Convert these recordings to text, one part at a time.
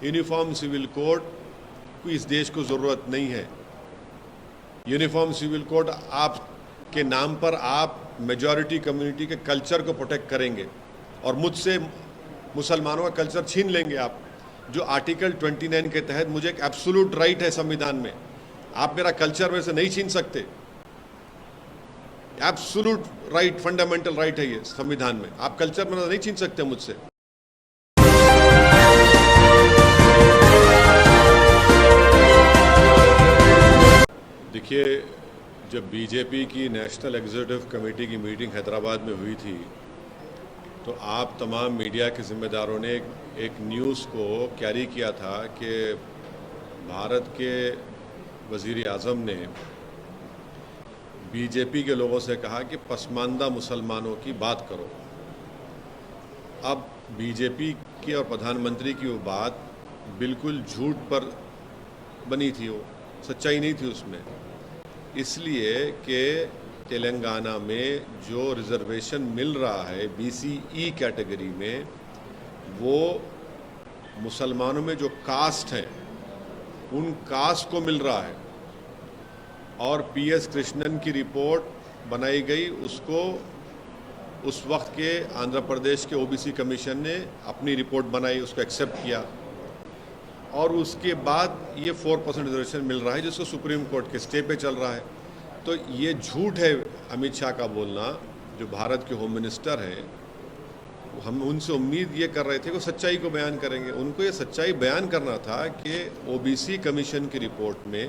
Uniform civil code की इस देश को ज़रूरत नहीं है। यूनिफॉर्म सिविल कोड आपके नाम पर आप मेजॉरिटी कम्युनिटी के कल्चर को प्रोटेक्ट करेंगे और मुझसे मुसलमानों का कल्चर छीन लेंगे आप। जो आर्टिकल 29 के तहत मुझे एक एब्सोल्यूट राइट है संविधान में, आप मेरा कल्चर में से नहीं छीन सकते। एब्सोल्यूट राइट, फंडामेंटल राइट है ये संविधान में, आप कल्चर में नहीं छीन सकते मुझसे। देखिए, जब बीजेपी की नेशनल एग्जीक्यूटिव कमेटी की मीटिंग हैदराबाद में हुई थी तो आप तमाम मीडिया के ज़िम्मेदारों ने एक न्यूज़ को कैरी किया था कि भारत के वज़ीर आज़म ने बीजेपी के लोगों से कहा कि पसमानदा मुसलमानों की बात करो। अब बीजेपी की और प्रधानमंत्री की वो बात बिल्कुल झूठ पर बनी थी, वो सच्चाई नहीं थी उसमें, इसलिए कि तेलंगाना में जो रिजर्वेशन मिल रहा है BCE कैटेगरी में, वो मुसलमानों में जो कास्ट हैं उन कास्ट को मिल रहा है। और PS कृष्णन की रिपोर्ट बनाई गई, उसको उस वक्त के आंध्र प्रदेश के OBC कमीशन ने अपनी रिपोर्ट बनाई, उसको एक्सेप्ट किया और उसके बाद ये 4% रिजर्वेशन मिल रहा है जिसको सुप्रीम कोर्ट के स्टे पे चल रहा है। तो ये झूठ है अमित शाह का बोलना, जो भारत के होम मिनिस्टर हैं। हम उनसे उम्मीद ये कर रहे थे कि सच्चाई को बयान करेंगे। उनको ये सच्चाई बयान करना था कि OBC कमीशन की रिपोर्ट में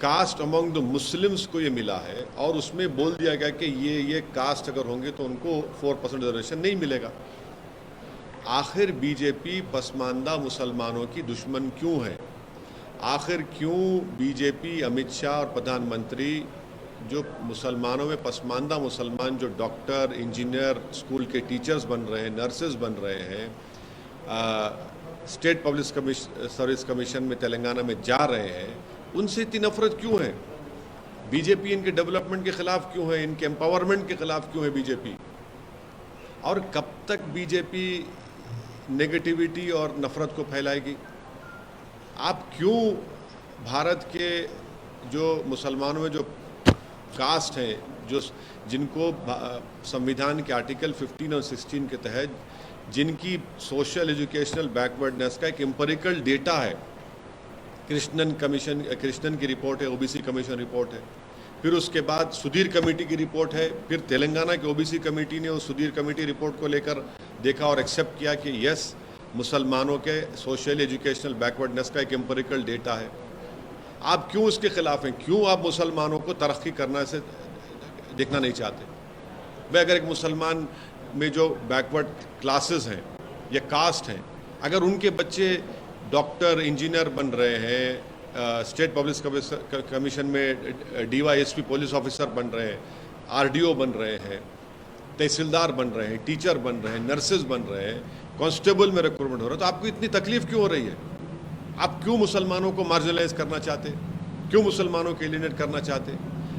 कास्ट अमंग द मुस्लिम्स को ये मिला है और उसमें बोल दिया गया कि ये कास्ट अगर होंगे तो उनको 4% रिजर्वेशन नहीं मिलेगा। आखिर बीजेपी पसमानदा मुसलमानों की दुश्मन क्यों है? आखिर क्यों बीजेपी, अमित शाह और प्रधानमंत्री जो मुसलमानों में पसमानदा मुसलमान जो डॉक्टर, इंजीनियर, स्कूल के टीचर्स बन रहे हैं, नर्सेज बन रहे हैं, स्टेट पब्लिक सर्विस कमीशन में तेलंगाना में जा रहे हैं, उनसे इतनी नफरत क्यों है? बीजेपी इनके डेवलपमेंट के खिलाफ क्यों है? इनके एम्पावरमेंट के खिलाफ क्यों है बीजेपी? और कब तक बीजेपी नेगेटिविटी और नफरत को फैलाएगी? आप क्यों भारत के जो मुसलमानों में जो कास्ट हैं, जो जिनको संविधान के आर्टिकल 15 और 16 के तहत जिनकी सोशल एजुकेशनल बैकवर्डनेस का एक एम्पिरिकल डेटा है, कृष्णन की रिपोर्ट है, OBC कमीशन रिपोर्ट है, फिर उसके बाद सुधीर कमेटी की रिपोर्ट है, फिर तेलंगाना की OBC कमेटी ने उस सुधीर कमेटी रिपोर्ट को लेकर देखा और एक्सेप्ट किया कि यस, मुसलमानों के सोशल एजुकेशनल बैकवर्डनेस का एक एम्पिरिकल डेटा है। आप क्यों उसके खिलाफ हैं? क्यों आप मुसलमानों को तरक्की करना से देखना नहीं चाहते? वह अगर एक मुसलमान में जो बैकवर्ड क्लासेस हैं या कास्ट हैं, अगर उनके बच्चे डॉक्टर, इंजीनियर बन रहे हैं, स्टेट पब्लिक कमीशन में DYSP पुलिस ऑफिसर बन रहे हैं, RDO बन रहे हैं, तहसीलदार बन रहे हैं, टीचर बन रहे हैं, नर्सेज बन रहे हैं, कांस्टेबल में रिक्रूटमेंट हो रहा है, तो आपको इतनी तकलीफ क्यों हो रही है? आप क्यों मुसलमानों को मार्जिनलाइज करना चाहते? क्यों मुसलमानों को एलिनेट करना चाहते?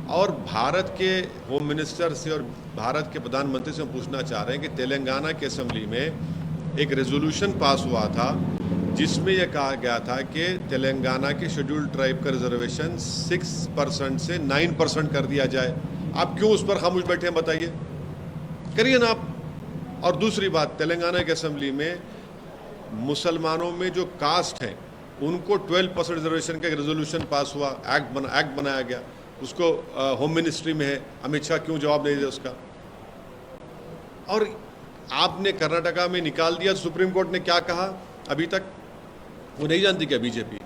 और भारत के होम मिनिस्टर से और भारत के प्रधानमंत्री से हम पूछना चाह रहे हैं कि तेलंगाना की असेंबली में एक रेजोल्यूशन पास हुआ था जिसमें यह कहा गया था कि तेलंगाना के शेड्यूल्ड ट्राइब का रिजर्वेशन 6% से 9% कर दिया जाए। आप क्यों उस पर खामोश बैठे हैं? बताइए, करिए ना आप। और दूसरी बात, तेलंगाना की असेंबली में मुसलमानों में जो कास्ट हैं उनको 12% रिजर्वेशन का एक रेजोल्यूशन पास हुआ, एक्ट बनाया गया, उसको होम मिनिस्ट्री में है। अमित शाह क्यों जवाब नहीं दे उसका? और आपने कर्नाटका में निकाल दिया, सुप्रीम कोर्ट ने क्या कहा अभी तक वो नहीं जानती क्या बीजेपी?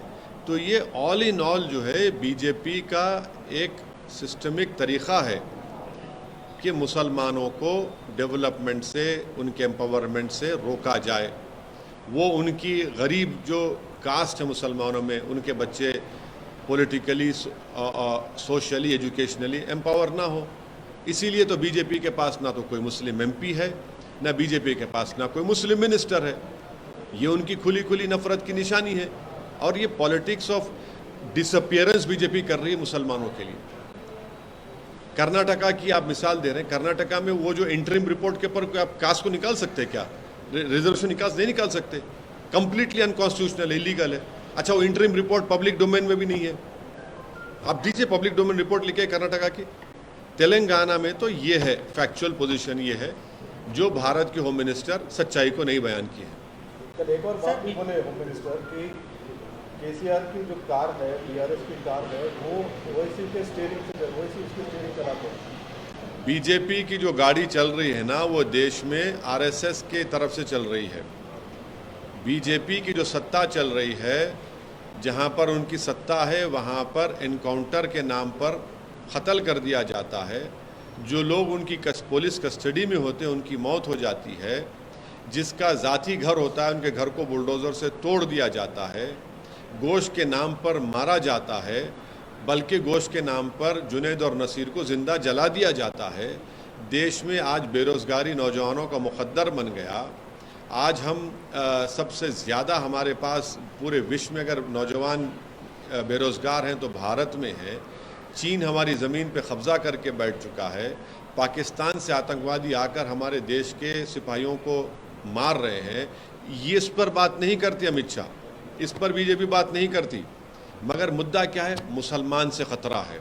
तो ये ऑल इन ऑल जो है बीजेपी का एक सिस्टमिक तरीक़ा है कि मुसलमानों को डेवलपमेंट से, उनके एम्पावरमेंट से रोका जाए। वो उनकी गरीब जो कास्ट है मुसलमानों में, उनके बच्चे पॉलिटिकली, सोशली, एजुकेशनली एम्पावर ना हो। इसीलिए तो बीजेपी के पास ना तो कोई मुस्लिम MP है, ना बीजेपी के पास ना कोई मुस्लिम मिनिस्टर है। ये उनकी खुली खुली नफरत की निशानी है। और ये पॉलिटिक्स ऑफ डिसअपियरेंस बीजेपी कर रही है मुसलमानों के लिए। कर्नाटका की आप मिसाल दे रहे हैं, कर्नाटका में वो जो इंटरिम रिपोर्ट के ऊपर आप कास्ट को निकाल सकते हैं क्या? रिजर्वेशन नहीं निकाल सकते? कंप्लीटली अनकॉन्स्टिट्यूशनल, इलीगल है। अच्छा, वो इंटरिम रिपोर्ट पब्लिक डोमेन में भी नहीं है। आप दीजिए पब्लिक डोमेन रिपोर्ट लिखे कर्नाटका की। तेलंगाना में तो ये है, फैक्चुअल पोजीशन ये है जो भारत के होम मिनिस्टर सच्चाई को नहीं बयान की है। कल एक और बात भी बोले होम मिनिस्टर कि केसीआर की जो कार है, बीआरएस की कार है, वो ओवैसी के स्टीयरिंग से, ओवैसी उसकी स्टीयरिंग चलाते हैं। बीजेपी की जो गाड़ी चल रही है ना, वो देश में आरएसएस के तरफ से चल रही है। बीजेपी की जो सत्ता चल रही है, जहां पर उनकी सत्ता है, वहां पर एनकाउंटर के नाम पर कत्ल कर दिया जाता है। जो लोग उनकी पुलिस कस्टडी में होते हैं उनकी मौत हो जाती है। जिसका ज़ाती घर होता है उनके घर को बुलडोज़र से तोड़ दिया जाता है। गोश्त के नाम पर मारा जाता है, बल्कि गोश्त के नाम पर जुनैद और नसीर को ज़िंदा जला दिया जाता है। देश में आज बेरोज़गारी नौजवानों का मुक़द्दर बन गया। आज हम सबसे ज़्यादा हमारे पास पूरे विश्व में अगर नौजवान बेरोज़गार हैं तो भारत में है। चीन हमारी ज़मीन पे कब्ज़ा करके बैठ चुका है। पाकिस्तान से आतंकवादी आकर हमारे देश के सिपाहियों को मार रहे हैं। ये इस पर बात नहीं करती अमित शाह, इस पर बीजेपी बात नहीं करती। मगर मुद्दा क्या है? मुसलमान से ख़तरा है,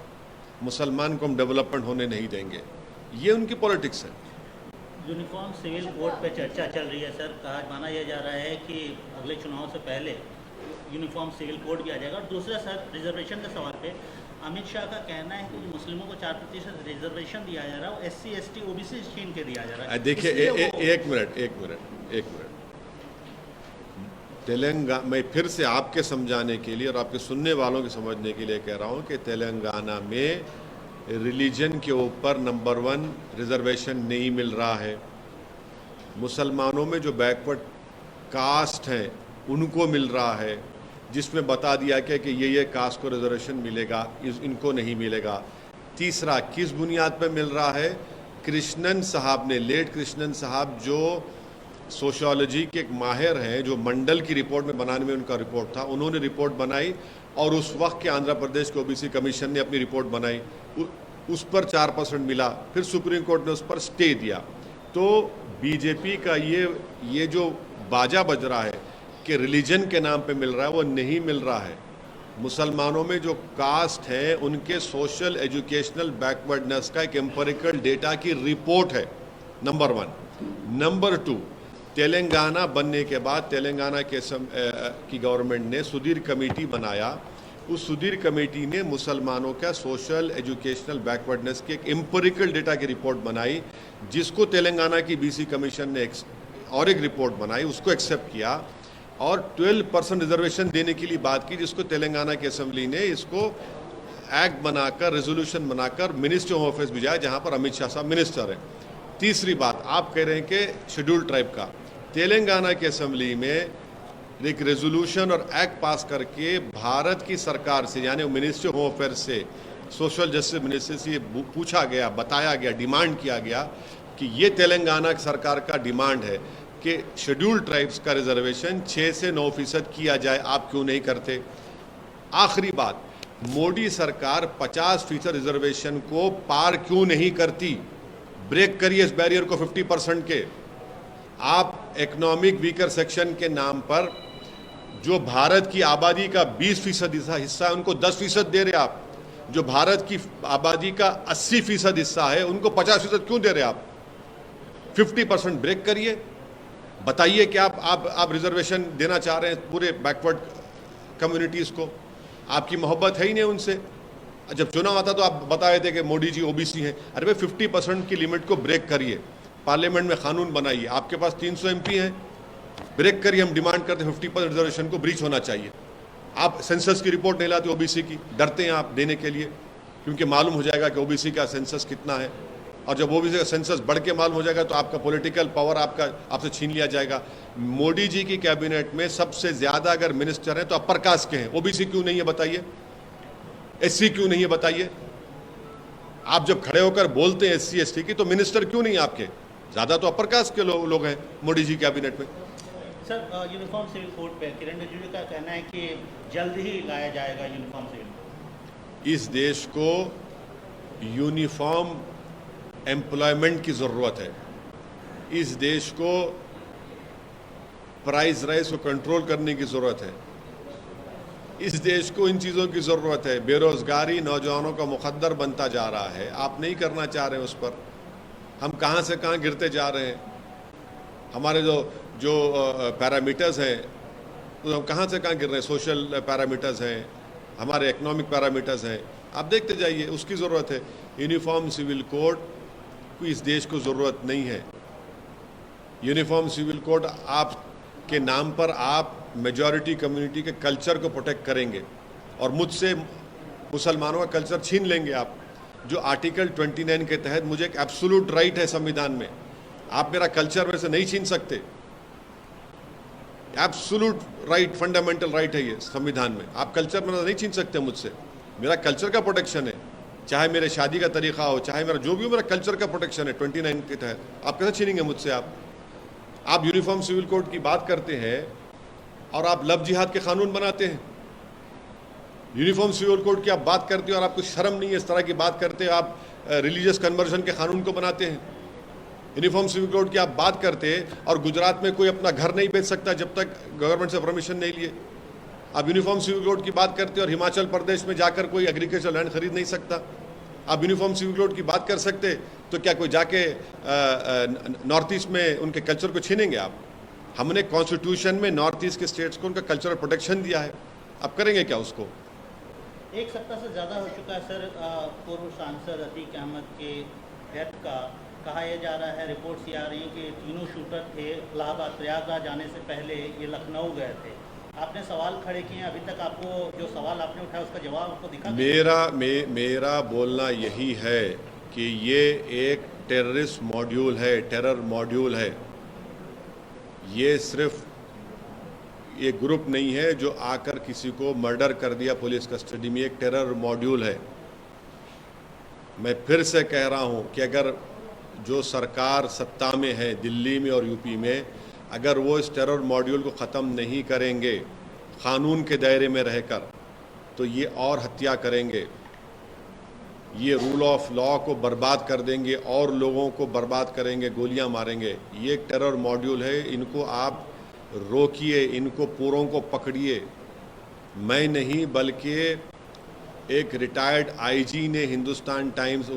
मुसलमान को हम डेवलपमेंट होने नहीं देंगे। ये उनकी पॉलिटिक्स है। यूनिफॉर्म सिविल कोड पे चर्चा चल रही है सर। कहा माना यह जा रहा है कि अगले चुनाव से पहले यूनिफॉर्म सिविल कोड भी आ जाएगा। और दूसरा सर, रिजर्वेशन के सवाल पे अमित शाह का कहना है कि मुस्लिमों को 4% रिजर्वेशन दिया जा रहा है, SC ST OBC छीन के दिया जा रहा है। देखिए, एक मिनट। तेलंगाना, मैं फिर से आपके समझाने के लिए और आपके सुनने वालों के समझने के लिए कह रहा हूँ कि तेलंगाना में रिलीजन के ऊपर नंबर 1 रिजर्वेशन नहीं मिल रहा है। मुसलमानों में जो बैकवर्ड कास्ट हैं उनको मिल रहा है, जिसमें बता दिया गया कि ये कास्ट को रिजर्वेशन मिलेगा, इनको नहीं मिलेगा। तीसरा, किस बुनियाद पर मिल रहा है? कृष्णन साहब ने, लेट कृष्णन साहब जो सोशियोलॉजी के एक माहिर हैं, जो मंडल की रिपोर्ट में बनाने में उनका रिपोर्ट था, उन्होंने रिपोर्ट बनाई और उस वक्त के आंध्र प्रदेश के OBC कमीशन ने अपनी रिपोर्ट बनाई, उस पर 4% मिला। फिर सुप्रीम कोर्ट ने उस पर स्टे दिया। तो बीजेपी का ये जो बाजा बज रहा है कि रिलीजन के नाम पे मिल रहा है, वो नहीं मिल रहा है। मुसलमानों में जो कास्ट है उनके सोशल एजुकेशनल बैकवर्डनेस का एक एम्पिरिकल डेटा की रिपोर्ट है, नंबर 1। नंबर 2, तेलंगाना बनने के बाद तेलंगाना की गवर्नमेंट ने सुधीर कमेटी बनाया। उस सुधीर कमेटी ने मुसलमानों का सोशल एजुकेशनल बैकवर्डनेस की एक एम्पिरिकल डेटा की रिपोर्ट बनाई, जिसको तेलंगाना की BC कमीशन ने और एक रिपोर्ट बनाई, उसको एक्सेप्ट किया और 12% रिजर्वेशन देने के लिए बात की, जिसको तेलंगाना की असेंबली ने इसको एक्ट बनाकर, रेजोल्यूशन बनाकर मिनिस्ट्री ऑफ ऑफिस भिजाया, जहां पर अमित शाह साहब मिनिस्टर हैं। तीसरी बात, आप कह रहे हैं कि शेड्यूल्ड ट्राइब का, तेलंगाना की असेंबली में एक रेजोल्यूशन और एक्ट पास करके भारत की सरकार से, यानी मिनिस्ट्री ऑफ अफेयर्स से, सोशल जस्टिस मिनिस्ट्री से ये पूछा गया, बताया गया, डिमांड किया गया कि ये तेलंगाना सरकार का डिमांड है कि शेड्यूल्ड ट्राइब्स का रिजर्वेशन 6 से 9% किया जाए, आप क्यों नहीं करते? आखिरी बात, मोदी सरकार 50% रिजर्वेशन को पार क्यों नहीं करती? ब्रेक करिए इस बैरियर को 50% के। आप इकोनॉमिक वीकर सेक्शन के नाम पर जो भारत की आबादी का 20% हिस्सा है उनको 10% दे रहे आप। जो भारत की आबादी का 80% हिस्सा है उनको 50% क्यों दे रहे आप? 50% ब्रेक करिए, बताइए कि आप रिजर्वेशन देना चाह रहे हैं पूरे बैकवर्ड कम्युनिटीज़ को। आपकी मोहब्बत है ही नहीं उनसे। जब चुनाव आता तो आप बताए थे कि मोदी जी OBC हैं। अरे भाई 50% की लिमिट को ब्रेक करिए, पार्लियामेंट में कानून बनाइए। आपके पास 300 MP हैं, ब्रेक करिए। हम डिमांड करते हैं 50% रिजर्वेशन को ब्रीच होना चाहिए। आप सेंसस की रिपोर्ट नहीं लाते OBC की, डरते हैं आप देने के लिए, क्योंकि मालूम हो जाएगा कि OBC का सेंसस कितना है, और जब OBC का सेंसस बढ़ के मालूम हो जाएगा तो आपका पॉलिटिकल पावर आपसे छीन लिया जाएगा। मोदी जी की कैबिनेट में सबसे ज़्यादा अगर मिनिस्टर हैं तो अपर कास्ट के हैं, OBC क्यों नहीं है बताइए? SC क्यों नहीं है बताइए? आप जब खड़े होकर बोलते हैं SC ST की, तो मिनिस्टर क्यों नहीं आपके? ज़्यादा तो अपर कास्ट के लोग हैं मोदी जी कैबिनेट में। सर, यूनिफॉर्म सिविल कोड पे किरण रिजिजू का कहना है कि जल्द ही लाया जाएगा यूनिफॉर्म सिविल। इस देश को यूनिफॉर्म एम्प्लॉयमेंट की ज़रूरत है। इस देश को प्राइस राइज को कंट्रोल करने की ज़रूरत है। इस देश को इन चीज़ों की ज़रूरत है। बेरोज़गारी नौजवानों का मुकद्दर बनता जा रहा है, आप नहीं करना चाह रहे हैं उस पर। हम कहाँ से कहाँ गिरते जा रहे हैं। हमारे जो पैरामीटर्स हैं तो हम कहाँ से कहाँ गिर रहे हैं। सोशल पैरामीटर्स हैं, हमारे इकोनॉमिक पैरामीटर्स हैं, आप देखते जाइए। उसकी ज़रूरत है। यूनिफॉर्म सिविल कोड की इस देश को ज़रूरत नहीं है। यूनिफॉर्म सिविल कोड आपके नाम पर आप मेजॉरिटी कम्युनिटी के कल्चर को प्रोटेक्ट करेंगे और मुझसे मुसलमानों का कल्चर छीन लेंगे आप। जो आर्टिकल 29 के तहत मुझे एक एब्सोल्यूट राइट है संविधान में, आप मेरा कल्चर में से नहीं छीन सकते। एब्सोल्यूट राइट, फंडामेंटल राइट है ये संविधान में। आप कल्चर में नहीं छीन सकते मुझसे। मेरा कल्चर का प्रोटेक्शन है, चाहे मेरे शादी का तरीका हो, चाहे मेरा जो भी हो, मेरा कल्चर का प्रोटेक्शन है 29 के तहत। आप कैसे छीनेंगे मुझसे? आप यूनिफॉर्म सिविल कोड की बात करते हैं और आप लव जिहाद के कानून बनाते हैं। यूनिफॉर्म सिविल कोड की आप बात करते हो और आपको शर्म नहीं है इस तरह की बात करते हो। आप रिलीजियस कन्वर्जन के कानून को बनाते हैं। यूनिफॉर्म सिविल कोड की आप बात करते और गुजरात में कोई अपना घर नहीं बेच सकता जब तक गवर्नमेंट से परमिशन नहीं लिए। आप यूनिफॉर्म सिविल कोड की बात करते और हिमाचल प्रदेश में जाकर कोई एग्रीकल्चर लैंड खरीद नहीं सकता। आप यूनिफॉर्म सिविल कोड की बात कर सकते तो क्या कोई जाके नॉर्थ ईस्ट में उनके कल्चर को छीनेंगे आप? हमने कॉन्स्टिट्यूशन में नॉर्थ ईस्ट के स्टेट्स को उनका कल्चरल प्रोटेक्शन दिया है, आप करेंगे क्या उसको? एक सप्ताह से ज़्यादा हो चुका है सर पूर्व सांसद अतीक अहमद के डेथ का। कहा यह जा रहा है, रिपोर्ट्स ये आ रही हैं कि तीनों शूटर थे इलाहाबाद प्रयागराज जाने से पहले ये लखनऊ गए थे। आपने सवाल खड़े किए हैं, अभी तक आपको जो सवाल आपने उठाया उसका जवाब आपको दिखा? मेरा बोलना यही है कि ये एक टेररिस्ट मॉड्यूल है, टेरर मॉड्यूल है। ये सिर्फ ये ग्रुप नहीं है जो आकर किसी को मर्डर कर दिया पुलिस कस्टडी में। एक टेरर मॉड्यूल है। मैं फिर से कह रहा हूं कि अगर जो सरकार सत्ता में है दिल्ली में और यूपी में, अगर वो इस टेरर मॉड्यूल को ख़त्म नहीं करेंगे कानून के दायरे में रहकर, तो ये और हत्या करेंगे, ये रूल ऑफ लॉ को बर्बाद कर देंगे और लोगों को बर्बाद करेंगे, गोलियां मारेंगे। ये एक टेरर मॉड्यूल है, इनको आप रोकिए, इनको पूरों को पकड़िए। मैं नहीं बल्कि एक रिटायर्ड आईजी ने हिंदुस्तान टाइम्स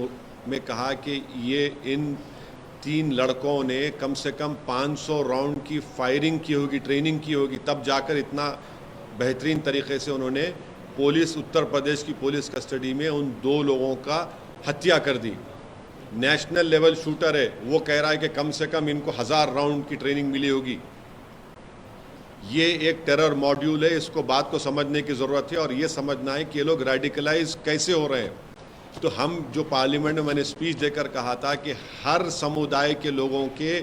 में कहा कि ये इन 3 लड़कों ने कम से कम 500 राउंड की फायरिंग की होगी, ट्रेनिंग की होगी, तब जाकर इतना बेहतरीन तरीके से उन्होंने पुलिस, उत्तर प्रदेश की पुलिस कस्टडी में उन 2 लोगों का हत्या कर दी। नेशनल लेवल शूटर है, वो कह रहा है कि कम से कम इनको 1000 राउंड की ट्रेनिंग मिली होगी। ये एक टेरर मॉड्यूल है, इसको बात को समझने की ज़रूरत है और ये समझना है कि ये लोग रेडिकलाइज कैसे हो रहे हैं। तो हम जो पार्लियामेंट में मैंने स्पीच देकर कहा था कि हर समुदाय के लोगों के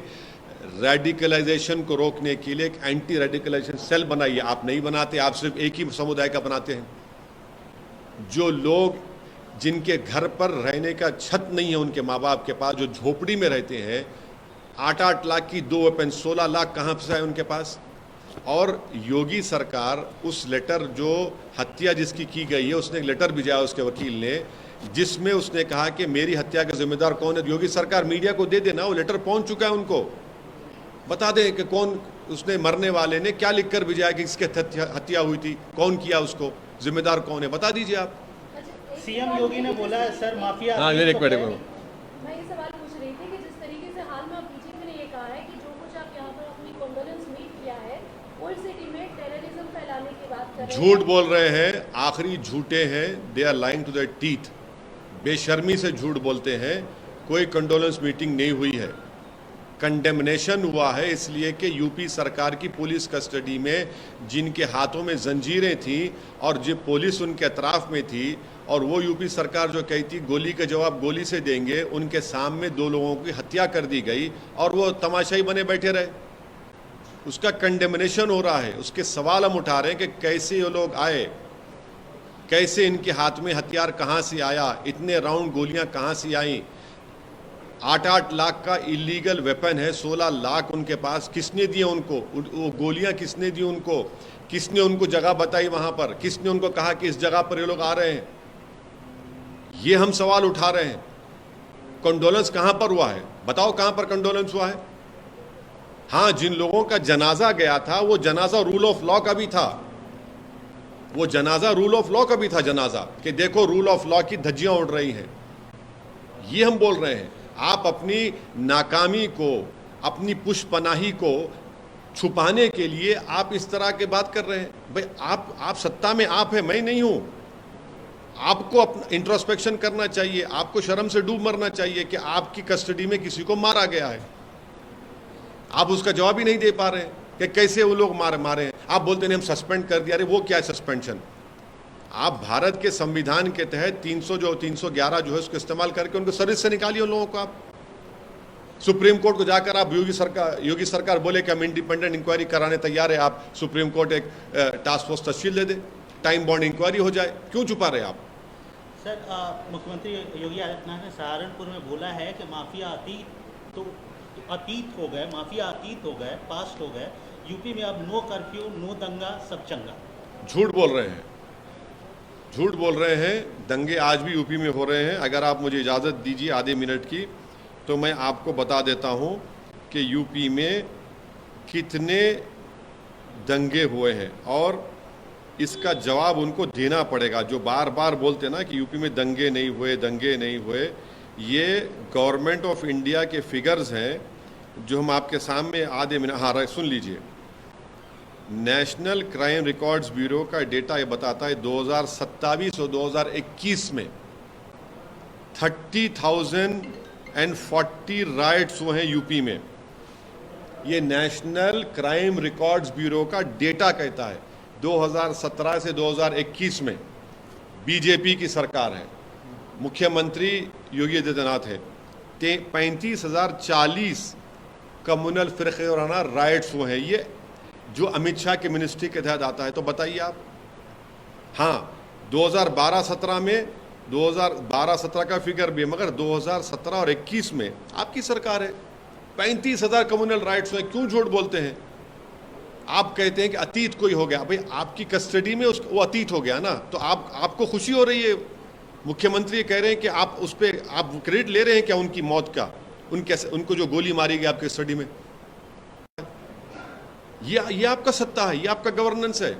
रेडिकलाइजेशन को रोकने के लिए एक एंटी रेडिकलाइजेशन सेल बनाइए। आप नहीं बनाते, आप सिर्फ एक ही समुदाय का बनाते हैं। जो लोग जिनके घर पर रहने का छत नहीं है उनके माँ बाप के पास, जो झोपड़ी में रहते हैं, 8-8 लाख की 2 वेपन, 16 लाख कहाँ से है उनके पास? और योगी सरकार उस लेटर, जो हत्या जिसकी की गई है, उसने एक लेटर भेजा उसके वकील ने, जिसमें उसने कहा कि मेरी हत्या का जिम्मेदार कौन है। योगी सरकार मीडिया को दे देना, वो लेटर पहुंच चुका है, उनको बता दें कि कौन उसने, मरने वाले ने क्या लिखकर भेजा है कि इसके हत्या हुई थी, कौन किया, उसको जिम्मेदार कौन है, बता दीजिए आप। सीएम योगी ने बोला है सर माफिया। हाँ, एक मिनट मैं ये सवाल पूछ रही थी कि जिस तरीके से हाल में बीजेपी ने ये कहा है कि जो कुछ आप यहाँ पर अपनी कंडोलेंस मीट किया है, ओल्ड सिटी में टेररिज्म फैलाने की बात कर रहे हैं। झूठ बोल रहे हैं, आखिरी झूठे हैं, they are lying to their teeth. बेशर्मी से झूठ बोलते हैं। कोई कंडोलेंस मीटिंग नहीं हुई है, कंडेमनेशन हुआ है, इसलिए कि यूपी सरकार की पुलिस कस्टडी में जिनके हाथों में जंजीरें थी और जो पुलिस उनके अतराफ में थी, और वो यूपी सरकार जो कहती गोली का जवाब गोली से देंगे, उनके सामने 2 लोगों की हत्या कर दी गई और वो तमाशाई बने बैठे रहे। उसका कंडेमनेशन हो रहा है। उसके सवाल हम उठा रहे हैं कि कैसे ये लोग आए, कैसे इनके हाथ में हथियार कहाँ से आया, इतने राउंड गोलियां कहाँ से आई। 8-8 लाख का इलीगल वेपन है, 16 लाख उनके पास, किसने दिए उनको वो गोलियां? किसने दी उनको? किसने उनको जगह बताई वहां पर? किसने उनको कहा कि इस जगह पर ये लोग आ रहे हैं? ये हम सवाल उठा रहे हैं। कंडोलेंस कहां पर हुआ है? बताओ कहां पर कंडोलेंस हुआ है? हाँ, जिन लोगों का जनाजा गया था वो जनाजा रूल ऑफ लॉ का भी था, वो जनाजा रूल ऑफ लॉ का भी था जनाजा, कि देखो रूल ऑफ लॉ की धज्जियां उड़ रही हैं। ये हम बोल रहे हैं। आप अपनी नाकामी को, अपनी पुष्पनाही को छुपाने के लिए आप इस तरह के बात कर रहे हैं। भाई आप सत्ता में आप है, मैं नहीं हूं। आपको अपना इंट्रोस्पेक्शन करना चाहिए, आपको शर्म से डूब मरना चाहिए कि आपकी कस्टडी में किसी को मारा गया है। आप उसका जवाब ही नहीं दे पा रहे हैं कि कैसे वो लोग मारे हैं। आप बोलते हैं हम सस्पेंड कर दिया। अरे वो क्या है सस्पेंशन? आप भारत के संविधान के तहत 311 जो है उसको इस्तेमाल करके उनको सर्विस से निकालिए उन लोगों को। आप सुप्रीम कोर्ट को जाकर आप योगी सरकार बोले कि हम इंडिपेंडेंट इंक्वायरी कराने तैयार है, आप सुप्रीम कोर्ट एक टास्क फोर्स तश्कील दे दे, टाइम बॉन्ड इंक्वायरी हो जाए। क्यों छुपा रहे आप? सर मुख्यमंत्री योगी आदित्यनाथ ने सहारनपुर में बोला है कि माफिया अतीत हो गए, माफिया अतीत हो गए, पास्ट हो गए। यूपी में अब नो कर्फ्यू, नो दंगा, सब चंगा। झूठ बोल रहे हैं, झूठ बोल रहे हैं। दंगे आज भी यूपी में हो रहे हैं। अगर आप मुझे इजाज़त दीजिए आधे मिनट की, तो मैं आपको बता देता हूं कि यूपी में कितने दंगे हुए हैं और इसका जवाब उनको देना पड़ेगा। जो बार बार बोलते ना कि यूपी में दंगे नहीं हुए, दंगे नहीं हुए, ये गवर्नमेंट ऑफ इंडिया के फिगर्स हैं जो हम आपके सामने आधे मिनट, हाँ सुन लीजिए। नेशनल क्राइम रिकॉर्ड्स ब्यूरो का डेटा ये बताता है 2027 और 2021 में 30,040 राइट्स हुए हैं यूपी में। ये नेशनल क्राइम रिकॉर्ड्स ब्यूरो का डेटा कहता है। 2017 से 2021 में बीजेपी की सरकार है, मुख्यमंत्री योगी आदित्यनाथ है। 35,040 कम्युनल फिरकाना राइट्स हुए हैं। ये जो अमित शाह के मिनिस्ट्री के तहत आता है। तो बताइए आप। हाँ, 2012-17 में 2012-17 का फिगर भी है, मगर 2017 और 21 में आपकी सरकार है। 35,000 कम्युनल राइट्स हुए। क्यों झूठ बोलते हैं? आप कहते हैं कि अतीत कोई हो गया। भाई आपकी कस्टडी में वो अतीत हो गया ना, तो आपको खुशी हो रही है। मुख्यमंत्री कह रहे हैं कि आप उस पर आप क्रेडिट ले रहे हैं क्या उनकी मौत का, उनको जो गोली मारी गई आपके कस्टडी में। ये आपका सत्ता है, ये आपका गवर्नेंस है।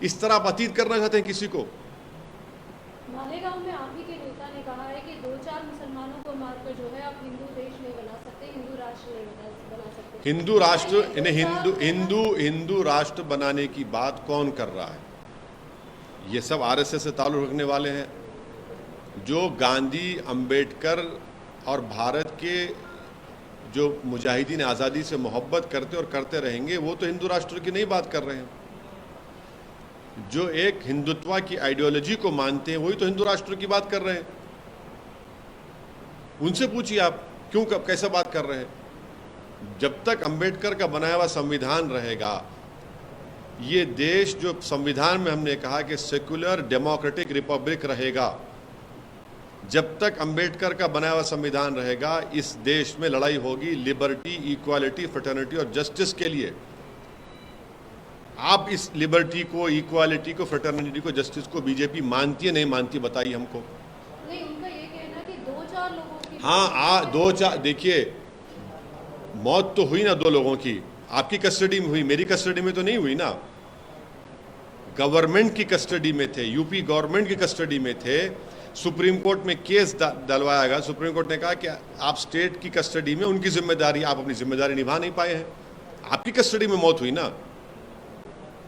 इस तरह आप अतीत करना चाहते हैं किसी को। मालेगांव में आप ही के नेता ने कहा है कि 2-4 मुसलमानों को मारकर जो है आप हिंदू देश नहीं बना सकते, हिंदू राष्ट्र नहीं बना सकते। हिंदू राष्ट्र, इन्हें हिंदू राष्ट्र बनाने की बात कौन कर रहा है? ये सब आरएसएस से ताल्लुक रखने वाले हैं जो गांधी, अंबेडकर और भारत के जो मुजाहिदीन आज़ादी से मोहब्बत करते और करते रहेंगे। वो तो हिंदू राष्ट्र की नहीं बात कर रहे हैं। जो एक हिंदुत्व की आइडियोलॉजी को मानते हैं वही तो हिंदू राष्ट्र की बात कर रहे हैं। उनसे पूछिए आप क्यों कैसे बात कर रहे हैं। जब तक अंबेडकर का बनाया हुआ संविधान रहेगा, ये देश जो संविधान में हमने कहा कि सेकुलर डेमोक्रेटिक रिपब्लिक रहेगा, जब तक अंबेडकर का बनाया हुआ संविधान रहेगा, इस देश में लड़ाई होगी लिबर्टी, इक्वालिटी, फ्रेटर्निटी और जस्टिस के लिए। आप इस लिबर्टी को, इक्वालिटी को, फ्रेटर्निटी को, जस्टिस को बीजेपी मानती है नहीं मानती? बताइए हमको। नहीं, उनका ये कहना कि 2-4 लोगों की, हाँ 2-4, देखिए मौत तो हुई ना 2 लोगों की, आपकी कस्टडी में हुई, मेरी कस्टडी में तो नहीं हुई ना। गवर्नमेंट की कस्टडी में थे, यूपी गवर्नमेंट की कस्टडी में थे। सुप्रीम कोर्ट में केस डलवाया गया। सुप्रीम कोर्ट ने कहा कि आप स्टेट की कस्टडी में, उनकी जिम्मेदारी, आप अपनी जिम्मेदारी निभा नहीं पाए हैं। आपकी कस्टडी में मौत हुई ना,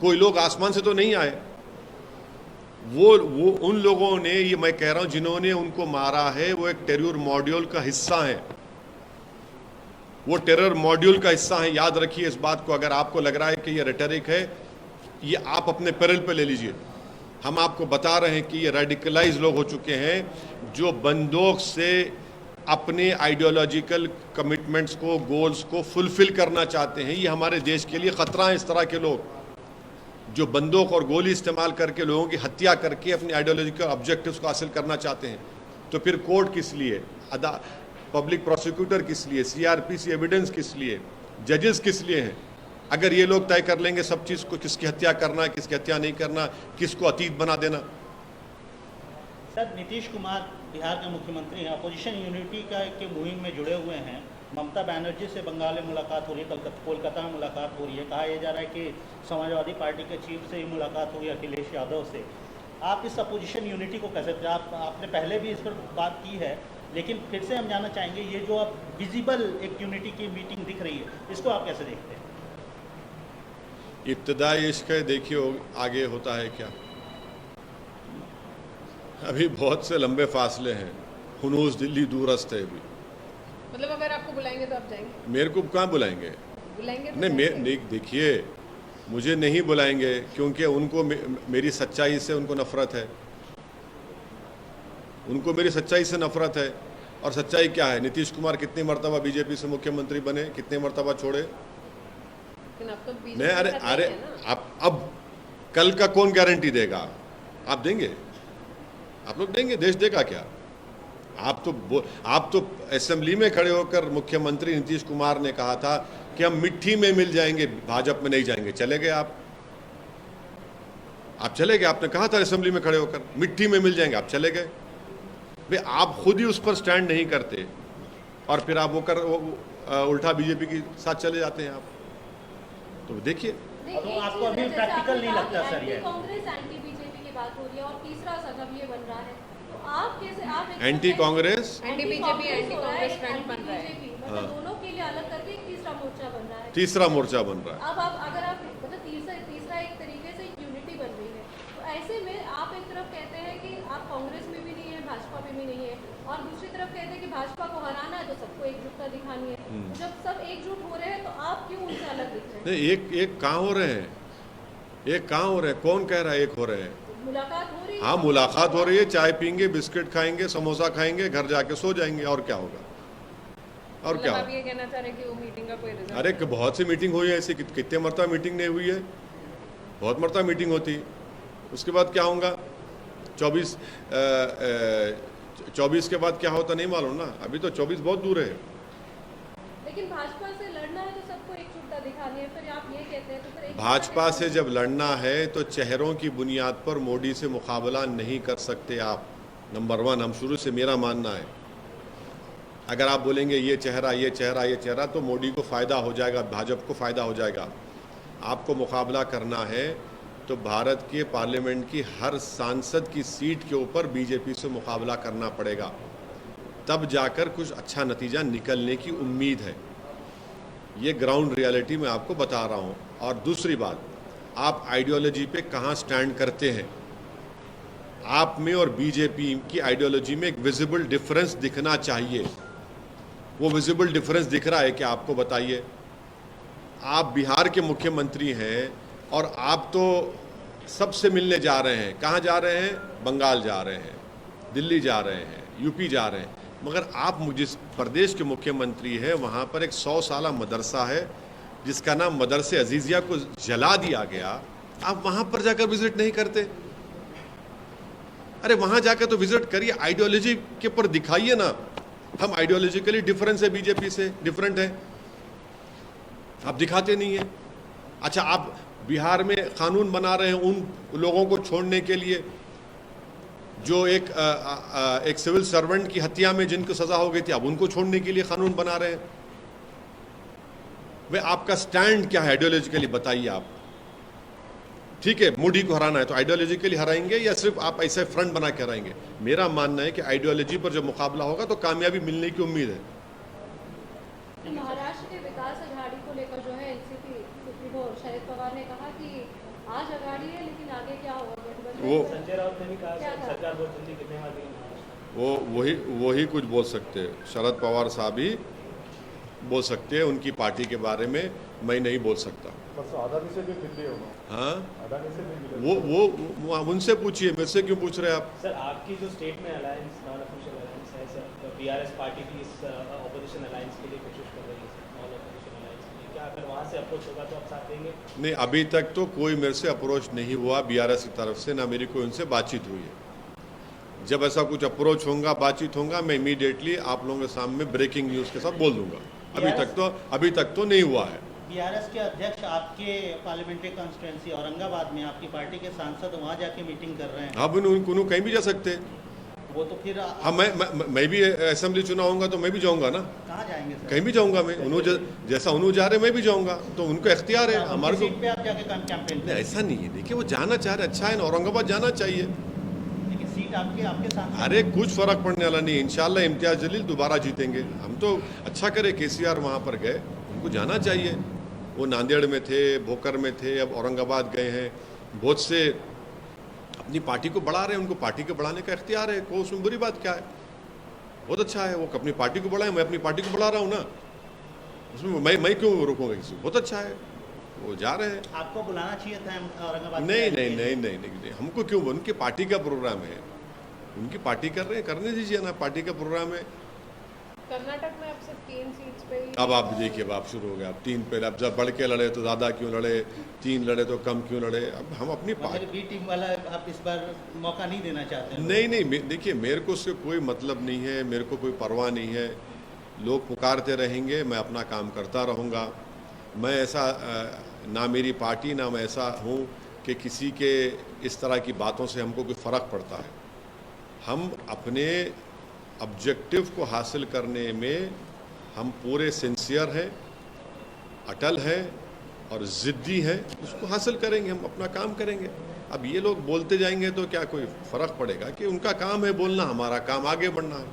कोई लोग आसमान से तो नहीं आए। वो उन लोगों ने, ये मैं कह रहा हूं जिन्होंने उनको मारा है, वो एक टेरर मॉड्यूल का हिस्सा है। वो टेरर मॉड्यूल का हिस्सा है। याद रखिए इस बात को। अगर आपको लग रहा है कि ये रेटरिक है, ये आप अपने पैरल पे ले लीजिए। हम आपको बता रहे हैं कि ये रेडिकलाइज लोग हो चुके हैं जो बंदूक से अपने आइडियोलॉजिकल कमिटमेंट्स को, गोल्स को फुलफिल करना चाहते हैं। ये हमारे देश के लिए खतरा है। इस तरह के लोग जो बंदूक और गोली इस्तेमाल करके लोगों की हत्या करके अपने आइडियोलॉजिकल ऑब्जेक्टिव्स को हासिल करना चाहते हैं। तो फिर कोर्ट किस लिए, पब्लिक प्रोसिक्यूटर किस लिए, सीआरपीसी एविडेंस किस लिए, जजेस किस लिए हैं? अगर ये लोग तय कर लेंगे सब चीज़ को, किसकी हत्या करना है, किसकी हत्या नहीं करना, किसको अतीत बना देना। सर नीतीश कुमार बिहार के मुख्यमंत्री हैं, अपोजिशन यूनिटी के मुहिम में जुड़े हुए हैं। ममता बनर्जी से बंगाल में मुलाकात हो रही है, कोलकाता में मुलाकात हो रही है, कहा यह जा रहा है कि समाजवादी पार्टी के चीफ से ही मुलाकात हुई अखिलेश यादव से। आप इस अपोजिशन यूनिटी को कैसे, आपने पहले भी इस पर बात की है, लेकिन फिर से हम जानना चाहेंगे ये जो अब विजिबल एक यूनिटी की मीटिंग दिख रही है, इसको आप कैसे देखते हैं? इब्तदाई इश्क है, देखिए आगे होता है क्या। अभी बहुत से लंबे फासले हैं, हुनूस दिल्ली दूरस्थ है अभी। मतलब अगर आपको बुलाएंगे तो आप जाएंगे? मेरे को कहाँ बुलाएंगे? बुलाएंगे तो नहीं, देखिए मुझे नहीं बुलाएंगे क्योंकि उनको मेरी सच्चाई से उनको नफरत है। उनको मेरी सच्चाई से नफरत है। और सच्चाई क्या है? नीतीश कुमार कितनी मरतबा बीजेपी से मुख्यमंत्री बने, कितने मरतबा छोड़े? लेकिन आप तो बीजेपी नहीं, के साथ नहीं अरे है ना। आप अब कल का कौन गारंटी देगा? आप देंगे? आप लोग देंगे? देश देगा क्या? आप तो असेंबली में खड़े होकर मुख्यमंत्री नीतीश कुमार ने कहा था कि हम मिट्टी में मिल जाएंगे, भाजपा में नहीं जाएंगे। चले गए आप चले गए। आपने कहा था असेंबली में खड़े होकर मिट्टी में मिल जाएंगे, आप चले गए। भाई आप खुद ही उस पर स्टैंड नहीं करते और फिर आप उल्टा बीजेपी के साथ चले जाते हैं आप। तो देखिए, तो आपको अभी प्रैक्टिकल नहीं लगता सर ये? कांग्रेस एंटी बीजेपी की बात हो रही है और तीसरा सजग ये बन रहा है, तो आप कैसे anti Congress anti BJP anti Congress front बन रहा है। मतलब दोनों के लिए अलग करके एक तीसरा मोर्चा बन रहा है। तीसरा मोर्चा बन रहा है। अब आप अगर आप मतलब तीसरा एक तरीके से यूनिटी बन रही है, तो ऐसे में आप एक तरफ कहते हैं कि आप कांग्रेस में भी नहीं है, भाजपा में भी नहीं है, और दूसरी तरफ कहते हैं कि भाजपा को हराना है तो सबको एकजुटता दिखानी है। तो जब सब एकजुट हो रहे हैं तो आप क्यों उनसे अलग दिख रहे हैं? नहीं, एक कहाँ हो रहे हैं? एक कहाँ हो रहे हैं? कौन कह रहा है एक हो रहे हैं? मुलाकात हो रही है। हाँ, मुलाकात हो रही है, चाय पीएंगे, बिस्किट खाएंगे, समोसा खाएंगे, घर जाके सो जाएंगे, और क्या होगा? और क्या मतलब आप होगा? ये कहना चाह रहे हैं कि वो मीटिंग का कोई रिजल्ट? अरे बहुत सी मीटिंग हुई है ऐसी, कितने मरतबा मीटिंग नहीं हुई है? बहुत मरतबा मीटिंग होती। उसके बाद क्या होगा? 24 के बाद क्या होता नहीं मालूम ना। अभी तो 24 बहुत दूर है। लेकिन भाजपा से लड़ना है तो सबको एकजुटता दिखानी है, फिर आप ये कहते हैं तो फिर भाजपा से जब लड़ना है तो चेहरों की बुनियाद पर मोदी से मुकाबला नहीं कर सकते आप। नंबर 1, हम शुरू से मेरा मानना है, अगर आप बोलेंगे ये चेहरा ये चेहरा ये चेहरा तो मोदी को फ़ायदा हो जाएगा, भाजपा को फ़ायदा हो जाएगा। आपको मुकाबला करना है तो भारत के पार्लियामेंट की हर सांसद की सीट के ऊपर बीजेपी से मुकाबला करना पड़ेगा, तब जाकर कुछ अच्छा नतीजा निकलने की उम्मीद है। ये ग्राउंड रियलिटी मैं आपको बता रहा हूँ। और दूसरी बात, आप आइडियोलॉजी पे कहाँ स्टैंड करते हैं? आप में और बीजेपी की आइडियोलॉजी में एक विजिबल डिफरेंस दिखना चाहिए। वो विजिबल डिफरेंस दिख रहा है क्या आपको? बताइए। आप बिहार के मुख्यमंत्री हैं और आप तो सबसे मिलने जा रहे हैं। कहाँ जा रहे हैं? बंगाल जा रहे हैं, दिल्ली जा रहे हैं, यूपी जा रहे हैं। मगर आप जिस प्रदेश के मुख्यमंत्री हैं वहाँ पर एक 100 साला मदरसा है जिसका नाम मदरसे अजीजिया को जला दिया गया। आप वहाँ पर जाकर विजिट नहीं करते? अरे वहाँ जाकर तो विजिट करिए, आइडियोलॉजी के पर दिखाइए ना। हम आइडियोलॉजिकली डिफरेंस है, बीजेपी से डिफरेंट है, आप दिखाते नहीं है। अच्छा, आप बिहार में कानून बना रहे हैं उन लोगों को छोड़ने के लिए जो एक सिविल सर्वेंट की हत्या में जिनको सजा हो गई थी, अब उनको छोड़ने के लिए कानून बना रहे हैं। वे आपका स्टैंड क्या है आइडियोलॉजिकली? बताइए आप। ठीक है, मोदी को हराना है तो आइडियोलॉजिकली हराएंगे या सिर्फ आप ऐसे फ्रंट बना के हराएंगे? मेरा मानना है कि आइडियोलॉजी पर जब मुकाबला होगा तो कामयाबी मिलने की उम्मीद है। महाराष्ट्र के विकास अघाड़ी को लेकर जो है एनसीपी सुप्रीमो शरद पवार ने कहा कि आज अघाड़ी है लेकिन आगे क्या होगा? वो संजय राउत ने भी कहा सरकार बहुत जल्दी गिरने वाली है। वो वही कुछ बोल सकते हैं। शरद पवार साहब ही बोल सकते हैं, उनकी पार्टी के बारे में मैं नहीं बोल सकता। परसों अदानी से भी मिले होगा। हाँ, अदानी से भी मिले। वो उनसे पूछिए, मेरे से क्यों पूछ रहे हैं आप? सर, आपकी जो स्टेट में अलायंस नॉन ऑफिशियल अलायंस है सर, तो बीआरएस पार्टी भी इस ऑपोजिशन अलायंस के लिए कोशिश कर रही है सर, नॉन ऑपोजिशन अलायंस के लिए। क्या अगर वहाँ से अप्रोच होगा तो आप साथ देंगे? नहीं, अभी तक तो कोई मेरे से अप्रोच नहीं हुआ बीआरएस की तरफ से, ना मेरी कोई उनसे बातचीत हुई है। जब ऐसा कुछ अप्रोच होगा, बातचीत होगा, मैं इमीडिएटली आप लोगों के सामने ब्रेकिंग न्यूज़ के साथ बोल दूंगा। अभी तक तो नहीं हुआ है। बीआरएस के अध्यक्ष आपके पार्लियामेंट्री कॉन्स्टिट्यूंसी औरंगाबाद में आपकी पार्टी के सांसद वहाँ जाके मीटिंग कर रहे हैं। आप उन्होंने कहीं भी जा सकते हैं। वो तो फिर हाँ, मैं भी असेंबली चुनाव होगा तो मैं भी जाऊंगा ना, कहाँ जाएंगे सर? कहीं भी जाऊंगा मैं। जैसा उन्होंने जा रहे मैं भी जाऊंगा, तो उनको इख्तियार है। हमारे को सीट पे आप जाके कैंपेन नहीं, ऐसा नहीं है। देखिए वो जाना चाह रहे, अच्छा है ना, औरंगाबाद जाना चाहिए। लेकिन सीट आपके सामने। अरे कुछ फर्क पड़ने वाला नहीं, इंशाल्लाह इम्तियाज जलील दोबारा जीतेंगे। हम तो अच्छा करे केसीआर वहाँ पर गए, उनको जाना चाहिए। वो नांदेड़ में थे, भोकर में थे, अब औरंगाबाद गए हैं। बहुत से अपनी पार्टी को बढ़ा रहे हैं, उनको पार्टी को बढ़ाने का इख्तियार है, को उसमें बुरी बात क्या है? बहुत अच्छा है, वो अपनी पार्टी को बढ़ाए, मैं अपनी पार्टी को बढ़ा रहा हूँ ना, उसमें मैं क्यों रोकूंगा किसी को? बहुत अच्छा है, वो जा रहे हैं। आपको बुलाना चाहिए था औरंगाबाद। नहीं नहीं नहीं नहीं नहीं नहीं, हमको क्यों? उनकी पार्टी का प्रोग्राम है, उनकी पार्टी कर रहे हैं, करने दीजिए ना, पार्टी का प्रोग्राम है। कर्नाटक में अब सिर्फ 3 सीट्स पे ही अब आप देखिए, अब आप शुरू हो गए, अब 3 पे, अब जब बढ़ के लड़े तो ज़्यादा क्यों लड़े, 3 लड़े तो कम क्यों लड़े? अब हम अपनी पार्टी। बी टीम वाला आप इस बार मौका नहीं देना चाहते हैं? नहीं नहीं, देखिए मेरे को उससे कोई मतलब नहीं है, मेरे को कोई परवाह नहीं है। लोग पुकारते रहेंगे, मैं अपना काम करता रहूँगा। मैं ऐसा ना मेरी पार्टी ना मैं ऐसा हूँ कि किसी के इस तरह की बातों से हमको कोई फ़र्क पड़ता है। हम अपने ऑब्जेक्टिव को हासिल करने में हम पूरे सिंसियर हैं, अटल हैं और ज़िद्दी हैं। उसको हासिल करेंगे, हम अपना काम करेंगे। अब ये लोग बोलते जाएंगे तो क्या कोई फ़र्क पड़ेगा? कि उनका काम है बोलना, हमारा काम आगे बढ़ना है।